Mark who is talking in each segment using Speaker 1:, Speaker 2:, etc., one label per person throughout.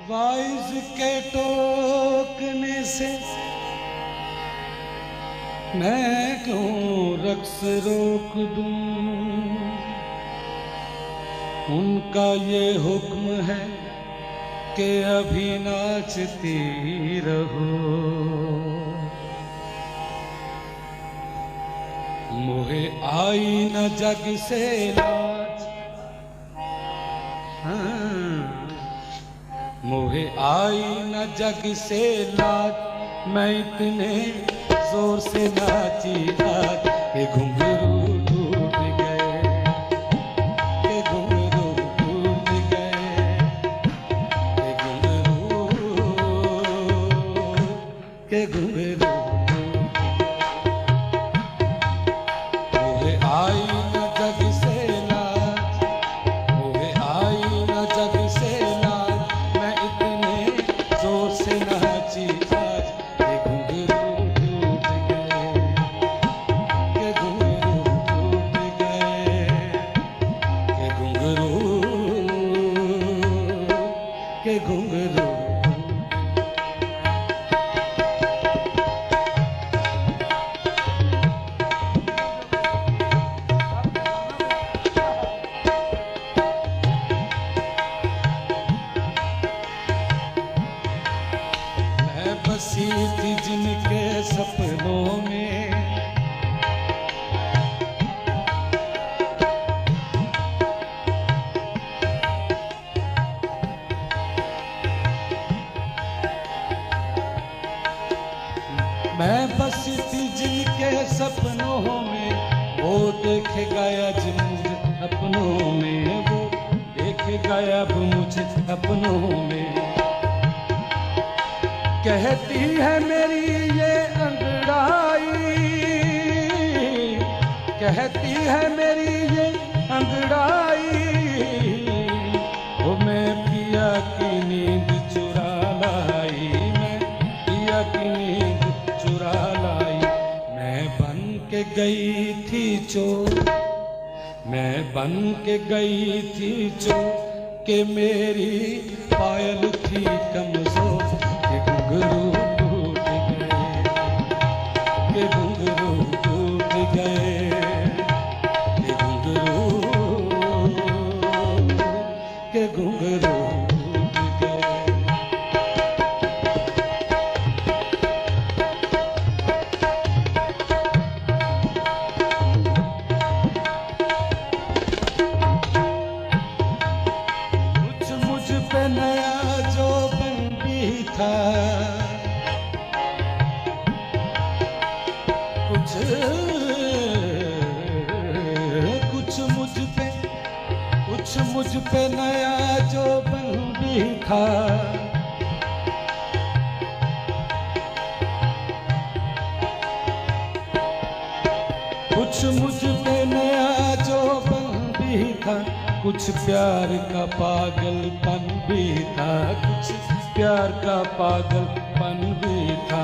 Speaker 1: Wise के टोकने से मैं क्यों रक्स रोक दूं। उनका ये हुक्म है कि अभी नाचती रहो। मोहे आई न जग से लाज, मोहे आई न जग से लाज। मैं इतने जोर से नाची आज कि घुंघरू टूट गए, कि घुंघरू टूट गए, कि घुंघरू, कि घुंघरू। मोहे आई न जग से लाज, मोहे आई न जग से लाज। मैं इतने जोर से नाची आज कि घुंघरू टूट गए, कि घुंघरू टूट गए, कि घुंघरू, कि घुंघरू। बसी थी जिनके सपनों में, मैं बसी थी जिनके सपनों में। वो देख गया जिन मुझे अपनों में, वो देख गया अब मुझे अपनों में। कहती है मेरी ये अंगड़ाई, कहती है मेरी ये अंगड़ाई। वो मैं पिया की नींद चुरा लाई, मैं पिया की नींद चुरा लाई। मैं बन के गई थी चोर, मैं बन के गई थी चोर कि मेरी पायल थी कमजोर। घुंघरू टूट गए, कि घुंघरू टूट गए, कि घुंघरू, कि घुंघरू टूट गए। कुछ मुझ पे नया जो बंदी था, कुछ मुझ पे नया जो बंदी था। कुछ मुझ पे नया जो बंदी था। कुछ प्यार का पागलपन भी था, कुछ प्यार का पागलपन भी था।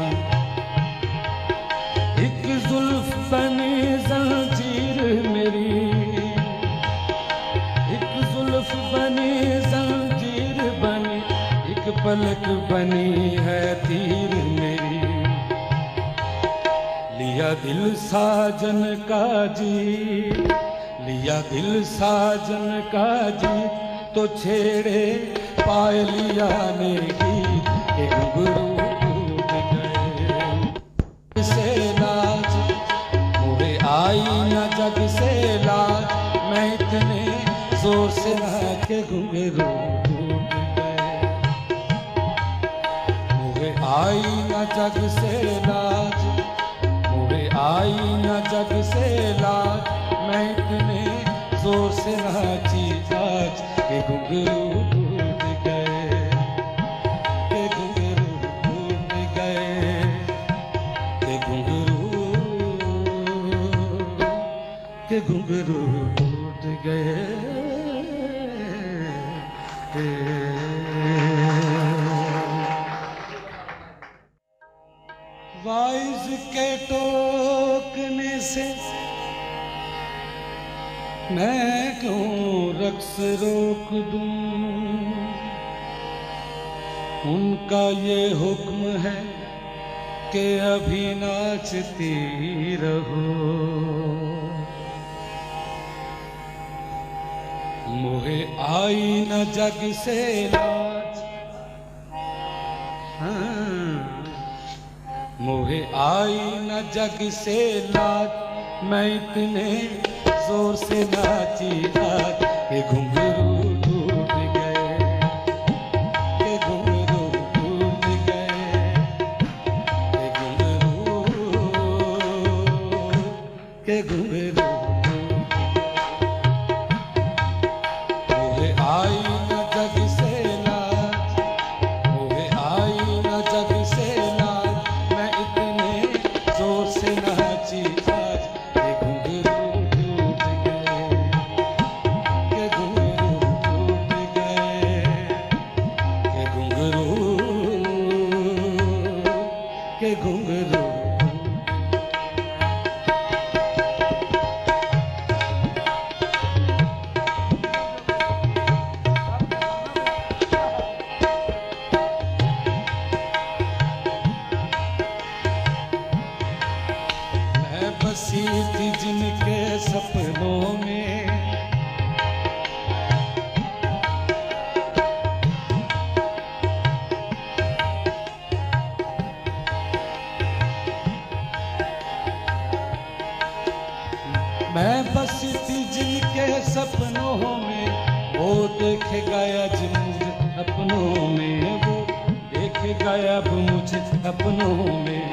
Speaker 1: एक जुल्फ बनी जंजीर मेरी, एक जुल्फ बनी जंजीर बनी। एक पलक बनी है तीर मेरी। लिया दिल साजन का जी, लिया दिल साजन का जी। तो छेड़े पायलिया ने की कि घुंघरू टूट गए से लाज। मोहे आई न जग से लाज, मैं इतने जोर से नाच के घुंघरू टूट गए। मोहे आई न जग से लाज, मोहे आई न जग से लाज। मैं इतने जोर से नाची आज कि घुंघरू टूट गए, कि घुंघरू टूट गए, कि घुंघरू, कि घुंघरू टूट गए। वाइज के टोकने से मैं क्यों रक्स रोक दूं। उनका ये हुक्म है कि अभी नाचती रहो। मोहे आई न जग से लाज, मोहे आई न जग से लाज, मैं इतने जोर से नाची आज कि घुंघरू टूट गए, कि घुंघरू टूट गए, कि घुंघरू, कि घुंघरू। मोहे आई न जग से लाज, मोहे आई न जग से लाज, मैं इतने जोर से नाची आज कि घुंघरू टूट गए, कि घुंघरू टूट गए, कि घुंघरू, कि घुंघरू। बसी थी जिनके सपनों में, मैं बसी थी जिनके सपनों में, वो देख गया जिन मुझे अपनों में, वो देख गया अब मुझे अपनों में।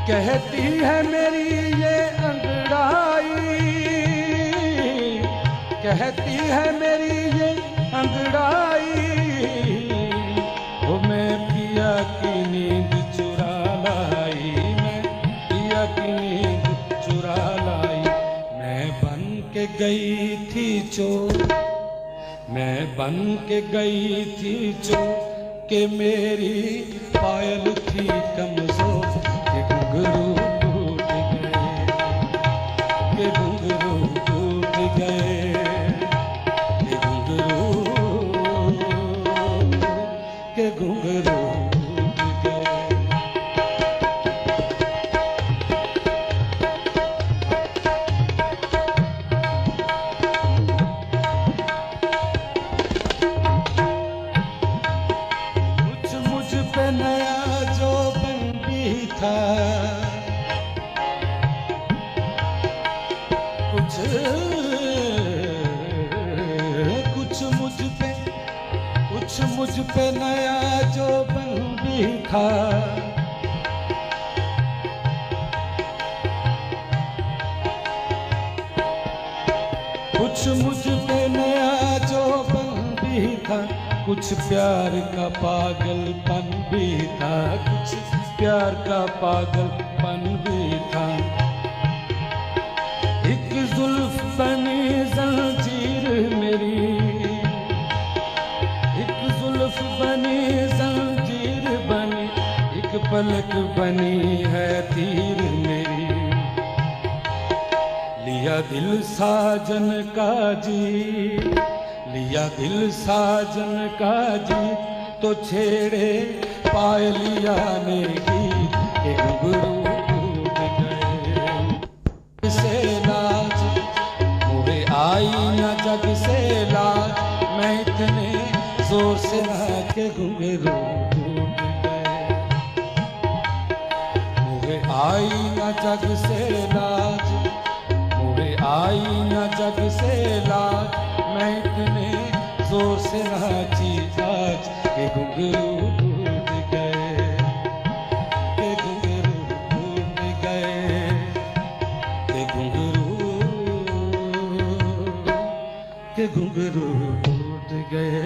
Speaker 1: कहती है मेरी ये अंगड़ाई, कहती है मेरी ये अंगड़ाई, वो मैं पिया की नींद चुरा लाई, मैं पिया की नींद चुरा लाई। मैं बन के गई थी चोर, मैं बन के गई थी चोर, कि मेरी पायल थी कमजोर, कि घुंघरू टूट गए, कि घुंघरू टूट गए, कि घुंघरू, कि घुंघरू टूट गए। कुछ मुझ पे नया जो बंदी था, कुछ मुझ पे नया जो बंदी था। कुछ मुझ पे नया जो बंदी था, कुछ प्यार का पागलपन भी था, कुछ प्यार का पागलपन भी था। एक जुल्फ बनी जंजीर मेरी, एक जुल्फ बनी जंजीर बनी, एक पलक बनी है तीर मेरी। लिया दिल साजन का जी, लिया दिल साजन का जी, तो छेड़े पायलिया ने की, कि घुंघरू टूट गए से लाज। मोहे आई न जग से लाज, मैं इतने जोर से नाच के घुंघरू टूट गए। मोहे आई न जग से लाज, मोहे आई न जग से लाज, मैं इतने जोर से नाची आज कि घुंघरू टूट गए, कि घुंघरू टूट गए, कि घुंघरू, कि घुंघरू टूट गए।